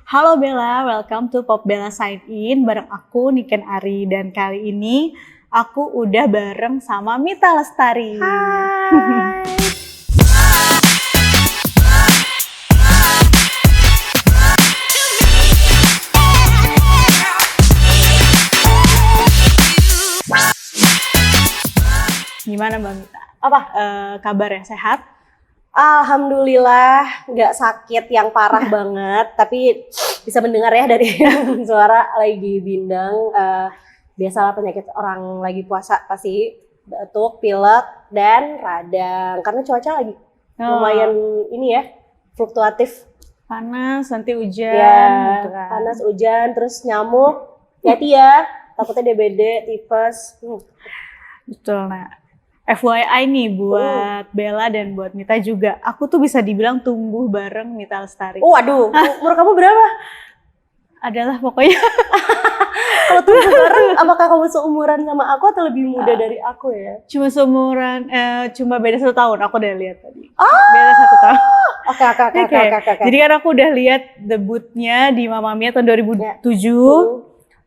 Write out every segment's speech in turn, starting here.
Halo Bella, welcome to Pop Bella Sign In bareng aku Niken Ari dan kali ini aku udah bareng sama Mita Lestari. Hai. Gimana Mbak Mita? Apa? Kabarnya sehat? Alhamdulillah nggak sakit yang parah banget, tapi bisa mendengar ya dari suara lagi bindeng. Biasalah penyakit orang lagi puasa pasti batuk, pilek, dan radang. Karena cuaca lagi lumayan ini ya, fluktuatif. Panas, nanti hujan. Ya, gitu kan. panas, hujan, terus nyamuk. Hati ya, takutnya DBD, tipes. Betul, nah FYI nih buat Bella dan buat Mita juga, aku tuh bisa dibilang tumbuh bareng Mita Lestari. Waduh, umur kamu berapa? Adalah pokoknya Kalau tumbuh bareng, apakah kamu seumuran sama aku atau lebih muda dari aku ya? cuma seumuran, cuma beda 1 tahun, aku udah lihat tadi. Oh. Beda 1 tahun. Oke. Jadi kan aku udah lihat debutnya di Mamma Mia tahun 2007,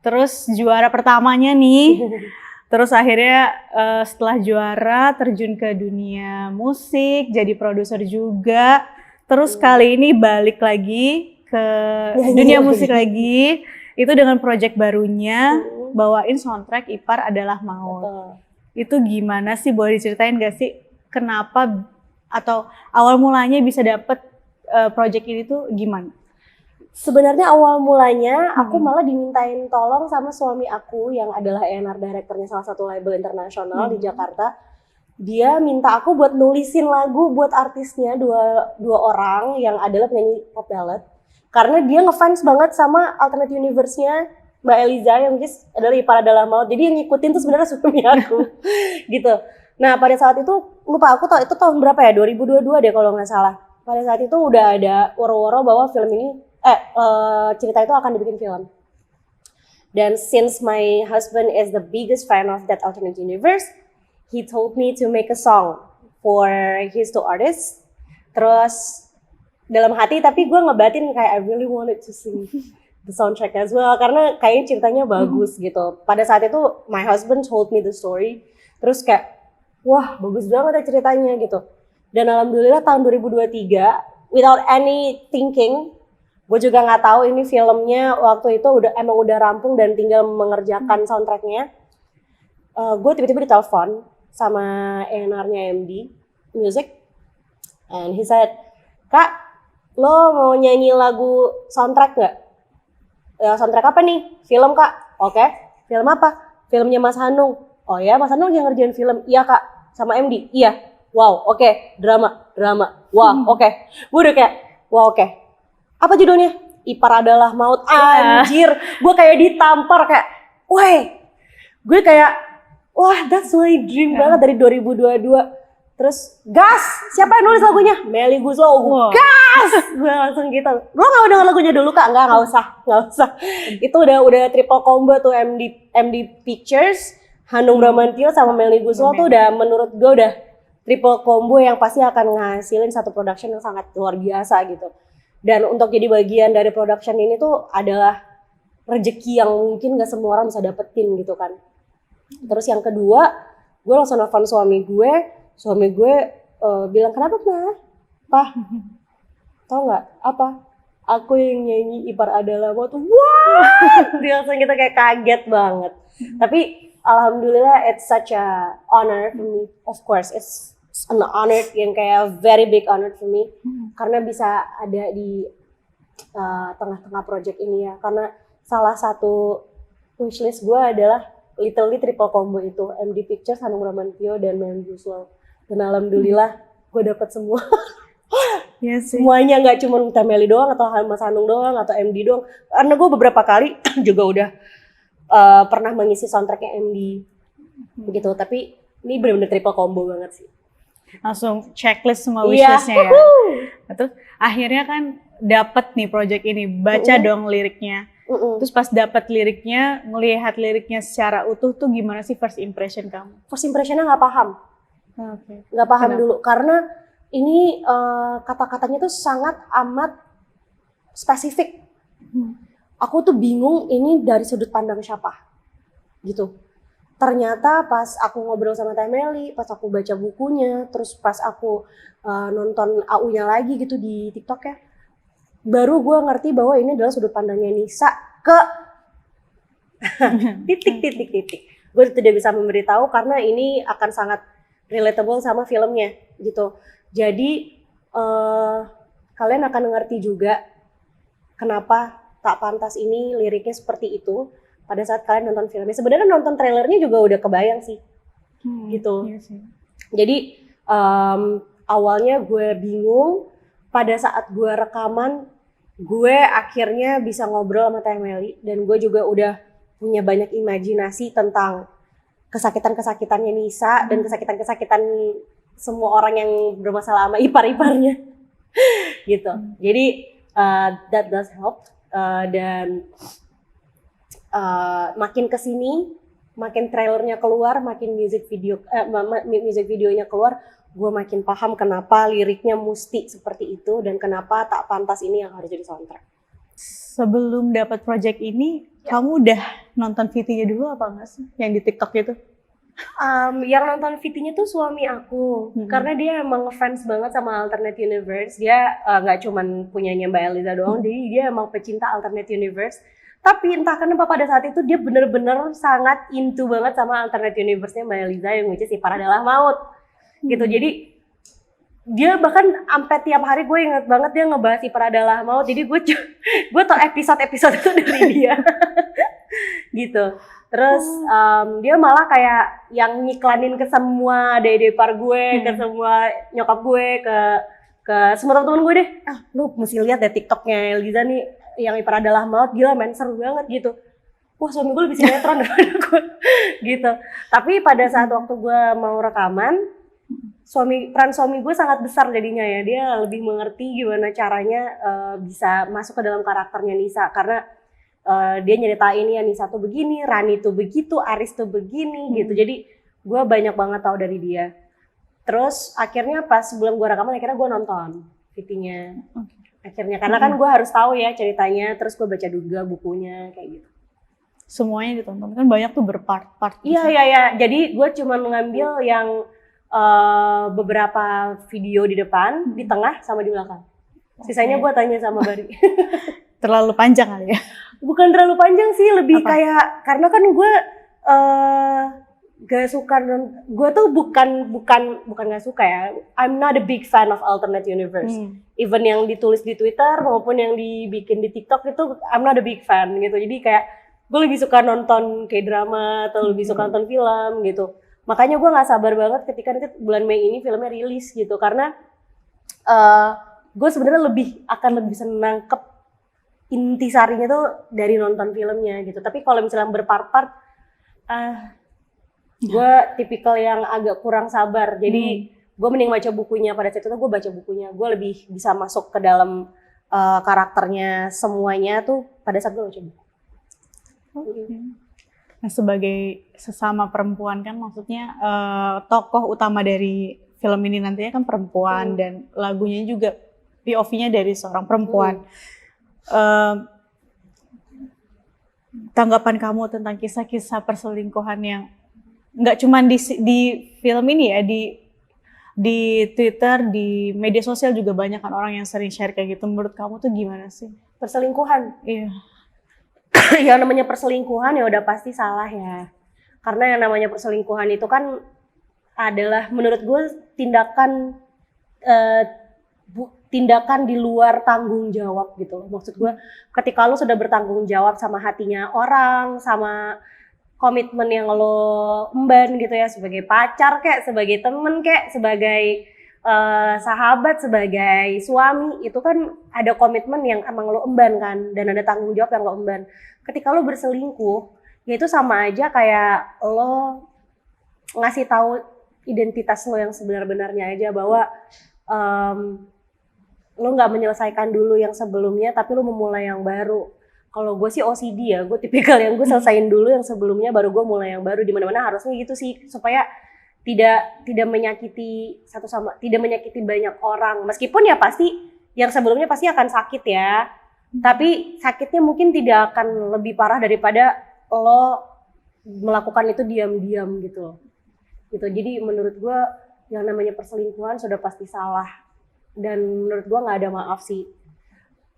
terus juara pertamanya nih. Terus akhirnya setelah juara terjun ke dunia musik, jadi produser juga. Terus kali ini balik lagi ke dunia musik lagi. Itu dengan project barunya, bawain soundtrack Ipar Adalah Maut. Itu gimana sih, boleh diceritain gak sih kenapa atau awal mulanya bisa dapet project ini tuh gimana? Sebenarnya awal mulanya aku malah dimintain tolong sama suami aku yang adalah A&R directornya salah satu label internasional di Jakarta. Dia minta aku buat nulisin lagu buat artisnya dua orang yang adalah penyanyi pop ballad. Karena dia ngefans banget sama alternate universe-nya Mbak Eliza yang adalah Ipar Adalah Maut. Jadi yang ngikutin tuh sebenarnya suami aku. Gitu. Nah pada saat itu, lupa aku tahu itu tahun berapa ya, 2022 deh kalau nggak salah. Pada saat itu udah ada woro-woro bahwa film ini cerita itu akan dibikin film. Dan since my husband is the biggest fan of that alternate universe, he told me to make a song for his 2 artists. Terus dalam hati tapi gue ngebatin kayak I really wanted to sing the soundtrack as well karena kayaknya ceritanya bagus gitu. Pada saat itu my husband told me the story. Terus kayak wah bagus banget ya ceritanya gitu. Dan alhamdulillah tahun 2023 without any thinking, gue juga nggak tahu ini filmnya waktu itu emang udah rampung dan tinggal mengerjakan soundtracknya. Gue tiba-tiba ditelepon sama A&R-nya MD Music, and he said, "Kak, lo mau nyanyi lagu soundtrack nggak?" Soundtrack apa nih? Film kak. Oke. Film apa? Filmnya Mas Hanung. Oh ya, Mas Hanung yang ngerjain film. Iya kak. Sama MD. Iya. Wow. Oke. Drama. Wow. Oke. Gue udah kayak wow. Oke. Apa judulnya? Ipar Adalah Maut. Anjir, gue kayak ditampar kayak, woi, gue kayak, wah that's my dream banget dari 2022. Terus, gas, siapa yang nulis lagunya? Melly Guslow, gas! Gue langsung gitu, lo gak denger lagunya dulu kak? Nggak usah. Itu udah triple combo tuh MD Pictures, Hanung Bramantyo sama Melly Guslow tuh udah menurut gue udah triple combo yang pasti akan ngasilin satu production yang sangat luar biasa gitu. Dan untuk jadi bagian dari production ini tuh adalah rezeki yang mungkin gak semua orang bisa dapetin gitu kan. Terus yang kedua, gue langsung nelfon suami gue bilang, kenapa Pak? Tau gak apa? Aku yang nyanyi Ipar Adalah Maut. Wah! Dia langsung kita kayak kaget banget. Tapi alhamdulillah it's such a honor for me. Of course it's an honor yang kayak very big honor for me karena bisa ada di tengah-tengah project ini ya, karena salah satu wishlist gue adalah literally triple combo itu, MD Pictures, Hanung Bramantyo, dan Melly Guslow. Dan alhamdulillah gue dapet semua. Iya sih. Semuanya, nggak cuma minta Melly doang atau Mas Hanung doang atau MD doang, karena gue beberapa kali juga udah pernah mengisi soundtracknya MD begitu. Tapi ini benar-benar triple combo banget sih. Langsung checklist semua wishlistnya ya. Nah, terus akhirnya kan dapet nih project ini, baca dong liriknya. Terus pas dapet liriknya, ngelihat liriknya secara utuh tuh gimana sih first impression kamu? First impressionnya nggak paham. Nggak paham dulu karena ini kata-katanya tuh sangat amat spesifik. aku tuh bingung ini dari sudut pandang siapa gitu. Ternyata pas aku ngobrol sama Teh Meli, pas aku baca bukunya, terus pas aku nonton AU-nya lagi gitu di TikTok ya, baru gue ngerti bahwa ini adalah sudut pandangnya Nisa ke titik. Gue tidak bisa memberitahu karena ini akan sangat relatable sama filmnya gitu. Jadi kalian akan ngerti juga kenapa Tak Pantas ini liriknya seperti itu pada saat kalian nonton filmnya. Sebenarnya nonton trailernya juga udah kebayang sih, gitu. Iya sih. Jadi awalnya gue bingung, pada saat gue rekaman, gue akhirnya bisa ngobrol sama Teh Meli dan gue juga udah punya banyak imajinasi tentang kesakitan-kesakitannya Nisa dan kesakitan-kesakitan semua orang yang bermasalah sama ipar-iparnya, gitu. Jadi that does help. Dan makin kesini, makin trailernya keluar, makin music videonya keluar, gue makin paham kenapa liriknya mesti seperti itu dan kenapa Tak Pantas ini yang harus jadi soundtrack. Sebelum dapat project ini, kamu udah nonton VT-nya dulu apa enggak sih? Yang di TikTok itu? Yang nonton VT-nya tuh suami aku, karena dia emang fans banget sama Alternate Universe. Dia nggak cuman punyanya Mbak Eliza doang, jadi dia emang pecinta Alternate Universe. Tapi entah kenapa pada saat itu dia bener-bener sangat into banget sama Alternate Universe-nya Mbak Eliza yang which is Ipar Adalah Maut. Gitu, jadi dia bahkan sampai tiap hari gue inget banget dia ngebahas Ipar Adalah Maut. Jadi gue tau episode-episode itu dari dia. Gitu. Terus dia malah kayak yang nyiklanin ke semua adik-adik ipar gue, ke semua nyokap gue, ke semua teman-teman gue deh. Lu mesti lihat deh TikToknya Eliza nih yang Ipar Adalah Maut, gila men, seru banget gitu. Wah, suami gue lebih sinetron daripada gue gitu. Tapi pada saat waktu gue mau rekaman, peran suami gue sangat besar jadinya ya. Dia lebih mengerti gimana caranya bisa masuk ke dalam karakternya Nisa, karena dia nyeritain ya Nisa tuh begini, Rani tuh begitu, Aris tuh begini gitu. Jadi gue banyak banget tahu dari dia. Terus akhirnya pas sebelum gue rekaman, akhirnya gue nonton VT-nya. Akhirnya karena kan gue harus tahu ya ceritanya, terus gue baca juga bukunya kayak gitu. Semuanya ditonton kan banyak tuh berpart-part. Iya. Jadi gue cuma mengambil yang beberapa video di depan, di tengah sama di belakang. Sisanya gue tanya sama Bari. Terlalu panjang kali ya? Bukan terlalu panjang sih, lebih Apa? kayak karena kan gue gak suka, gue tuh bukan gak suka ya. I'm not a big fan of alternate universe. Even yang ditulis di Twitter maupun yang dibikin di TikTok itu I'm not a big fan gitu. Jadi kayak gue lebih suka nonton kayak drama atau lebih suka nonton film gitu. Makanya gue nggak sabar banget ketika nanti bulan Mei ini filmnya rilis gitu, karena gue sebenarnya akan lebih bisa nangkep intisarinya tuh dari nonton filmnya gitu. Tapi kalau misalnya berpart-part, gue tipikal yang agak kurang sabar. Jadi gue mending baca bukunya. Pada saat itu gue baca bukunya, gue lebih bisa masuk ke dalam karakternya semuanya tuh pada saat gue baca buku. Nah, sebagai sesama perempuan kan maksudnya tokoh utama dari film ini nantinya kan perempuan dan lagunya juga POV-nya dari seorang perempuan. Tanggapan kamu tentang kisah-kisah perselingkuhan yang nggak cuma di film ini ya, di Twitter, di media sosial juga banyak kan orang yang sering share kayak gitu. Menurut kamu tuh gimana sih? Perselingkuhan? Iya. Yang namanya perselingkuhan ya udah pasti salah ya. Karena yang namanya perselingkuhan itu kan adalah menurut gue tindakan di luar tanggung jawab gitu. Maksud gue ketika lo sudah bertanggung jawab sama hatinya orang, sama komitmen yang lo emban gitu ya, sebagai pacar kek, sebagai temen kek, sebagai sahabat, sebagai suami, itu kan ada komitmen yang emang lo emban kan, dan ada tanggung jawab yang lo emban. Ketika lo berselingkuh, ya itu sama aja kayak lo ngasih tahu identitas lo yang sebenar-benarnya aja, bahwa lo nggak menyelesaikan dulu yang sebelumnya, tapi lo memulai yang baru. Kalau gue sih OCD ya, gue tipikal yang gue selesain dulu yang sebelumnya, baru gue mulai yang baru. Di mana-mana harusnya gitu sih, supaya tidak menyakiti tidak menyakiti banyak orang. Meskipun ya pasti yang sebelumnya pasti akan sakit ya. Tapi sakitnya mungkin tidak akan lebih parah daripada lo melakukan itu diam-diam gitu. Jadi menurut gue yang namanya perselingkuhan sudah pasti salah. Dan menurut gue nggak ada maaf sih.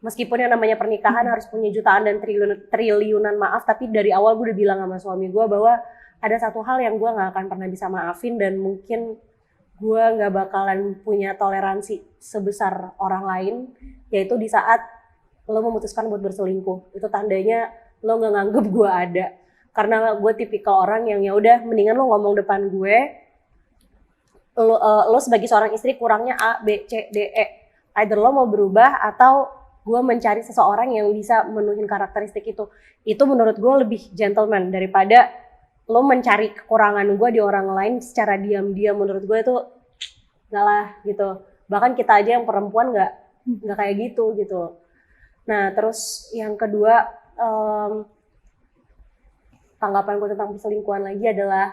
Meskipun yang namanya pernikahan harus punya jutaan dan triliunan maaf, tapi dari awal gue udah bilang sama suami gue bahwa ada satu hal yang gue nggak akan pernah bisa maafin, dan mungkin gue nggak bakalan punya toleransi sebesar orang lain, yaitu di saat lo memutuskan buat berselingkuh. Itu tandanya lo nggak nganggep gue ada. Karena gue tipikal orang yang ya udah mendingan lo ngomong depan gue, lo sebagai seorang istri kurangnya A, B, C, D, E. Either lo mau berubah atau gue mencari seseorang yang bisa menuhin karakteristik itu. Itu menurut gue lebih gentleman daripada lo mencari kekurangan gue di orang lain secara diam-diam. Menurut gue itu enggak lah gitu. Bahkan kita aja yang perempuan nggak kayak gitu. Nah terus yang kedua, tanggapan gue tentang perselingkuhan lagi adalah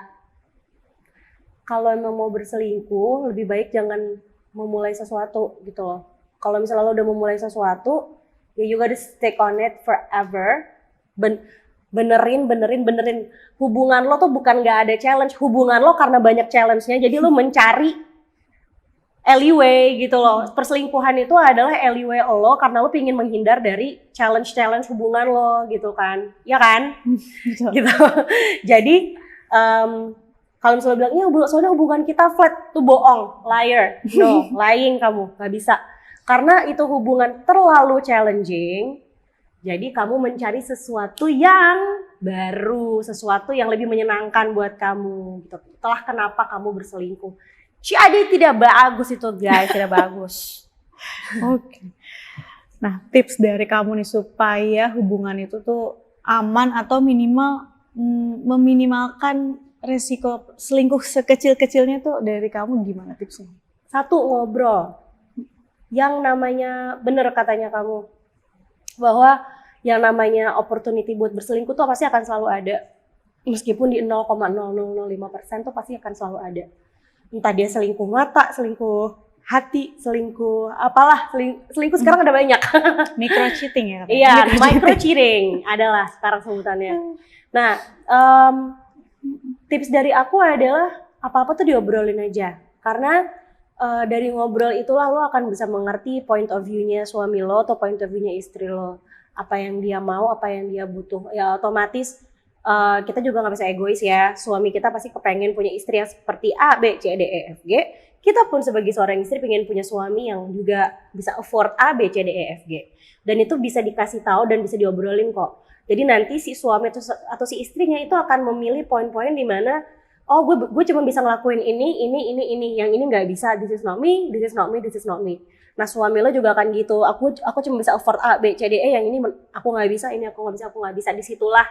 kalau emang mau berselingkuh lebih baik jangan memulai sesuatu gitu loh. Kalau misalnya lo udah memulai sesuatu, ya you gotta stick on it forever. Benerin. Hubungan lo tuh bukan gak ada challenge. Hubungan lo karena banyak challenge-nya, jadi lo mencari alleyway gitu loh. Perselingkuhan itu adalah alleyway lo karena lo pingin menghindar dari challenge hubungan lo gitu kan. Ya kan? Gitu. Jadi, kalau misalnya bilang, ya soalnya hubungan kita flat, tuh bohong, liar. No, lying kamu, gak bisa. Karena itu hubungan terlalu challenging, jadi kamu mencari sesuatu yang baru, sesuatu yang lebih menyenangkan buat kamu. Gitu. Itulah kenapa kamu berselingkuh. Jadi tidak bagus itu guys, tidak bagus. Oke. Nah, tips dari kamu nih supaya hubungan itu tuh aman atau minimal meminimalkan resiko selingkuh sekecil-kecilnya tuh dari kamu gimana tipsnya? Satu, ngobrol. Yang namanya, bener katanya kamu, bahwa yang namanya opportunity buat berselingkuh tuh pasti akan selalu ada. Meskipun di 0,0005% tuh pasti akan selalu ada. Entah dia selingkuh mata, selingkuh hati, selingkuh apalah, selingkuh sekarang ada banyak. Micro cheating ya? Iya, micro cheating adalah sekarang sebutannya. Nah, tips dari aku adalah apa-apa tuh diobrolin aja. Karena dari ngobrol itulah lo akan bisa mengerti point of view-nya suami lo atau point of view-nya istri lo. Apa yang dia mau, apa yang dia butuh. Ya otomatis kita juga gak bisa egois ya. Suami kita pasti kepengen punya istri yang seperti A, B, C, D, E, F, G. Kita pun sebagai seorang istri pengen punya suami yang juga bisa afford A, B, C, D, E, F, G. Dan itu bisa dikasih tahu dan bisa diobrolin kok. Jadi nanti si suami atau si istrinya itu akan memilih poin-poin di mana oh gue cuma bisa ngelakuin ini, yang ini nggak bisa, this is not me. Nah suami lo juga akan gitu, aku cuma bisa afford A, B, C, D, E, yang ini aku nggak bisa, ini aku nggak bisa. Disitulah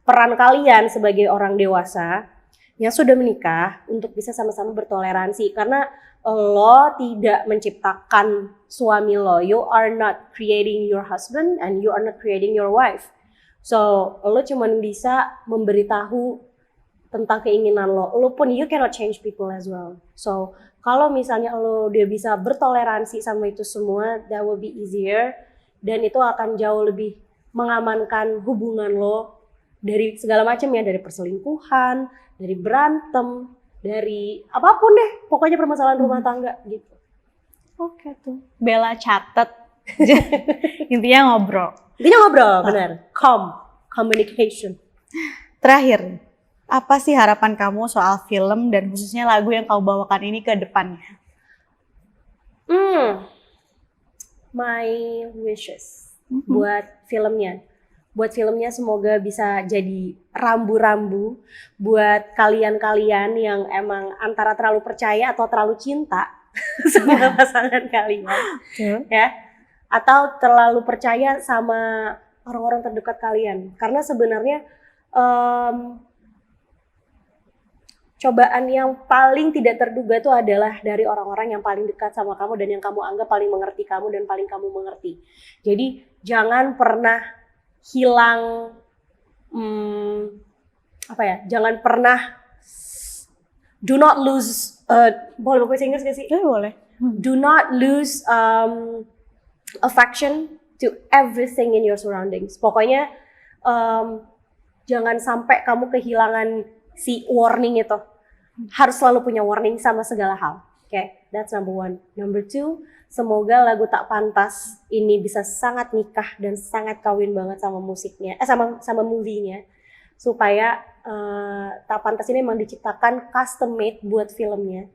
peran kalian sebagai orang dewasa yang sudah menikah untuk bisa sama-sama bertoleransi, karena lo tidak menciptakan suami lo, you are not creating your husband and you are not creating your wife. So lo cuma bisa memberitahu tentang keinginan lo pun you cannot change people as well. So kalau misalnya lo udah bisa bertoleransi sama itu semua, that will be easier, dan itu akan jauh lebih mengamankan hubungan lo dari segala macam ya, dari perselingkuhan, dari berantem, dari apapun deh, pokoknya permasalahan rumah tangga gitu. Oke tuh, Bella catet. Intinya ngobrol. Benar. Communication. Terakhir, apa sih harapan kamu soal film dan khususnya lagu yang kau bawakan ini ke depannya? My wishes buat filmnya. Buat filmnya semoga bisa jadi rambu-rambu buat kalian-kalian yang emang antara terlalu percaya atau terlalu cinta sama pasangan kalian. Ya. Atau terlalu percaya sama orang-orang terdekat kalian. Karena sebenarnya cobaan yang paling tidak terduga itu adalah dari orang-orang yang paling dekat sama kamu dan yang kamu anggap paling mengerti kamu dan paling kamu mengerti. Jadi jangan pernah hilang, jangan pernah, do not lose, boleh bahasa Inggris gak sih? Boleh. Do not lose affection to everything in your surroundings. Pokoknya jangan sampai kamu kehilangan si warning itu. Harus selalu punya warning sama segala hal. Okay, that's number 1. Number 2, semoga lagu Tak Pantas ini bisa sangat nikah dan sangat kawin banget sama musiknya, sama movie-nya. Supaya Tak Pantas ini memang diciptakan custom made buat filmnya.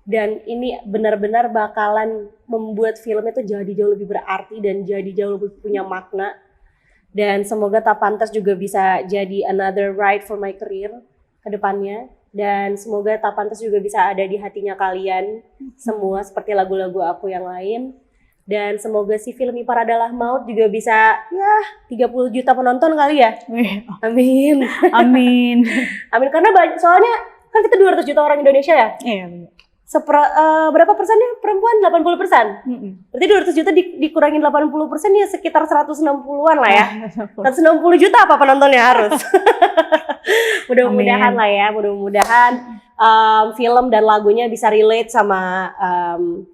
Dan ini benar-benar bakalan membuat filmnya tuh jadi jauh lebih berarti dan jadi jauh lebih punya makna. Dan semoga Tak Pantas juga bisa jadi another ride for my career ke depannya. Dan semoga Tak Pantas juga bisa ada di hatinya kalian semua seperti lagu-lagu aku yang lain. Dan semoga si film Ipar Adalah Maut juga bisa 30 juta penonton kali ya. Amin. Amin. Amin, karena soalnya kan kita 200 juta orang Indonesia ya. Iya benar. Berapa persennya perempuan? 80%. Berarti 200 juta dikurangin 80% ya sekitar 160-an lah ya. 160 juta apa penontonnya harus. Mudah-mudahan lah ya, mudah-mudahan film dan lagunya bisa relate sama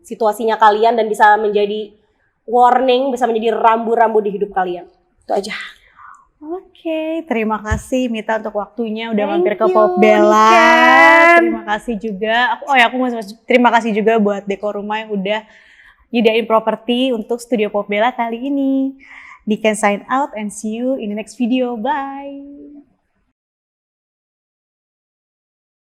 situasinya kalian dan bisa menjadi warning, bisa menjadi rambu-rambu di hidup kalian. Itu aja. Oke, terima kasih Mita untuk waktunya udah mampir ke you, Popbella. Niken. Terima kasih juga. Aku mau terima kasih juga buat Dekor Rumah yang udah nyediain properti untuk studio Popbella kali ini. Niken sign out and see you in the next video. Bye.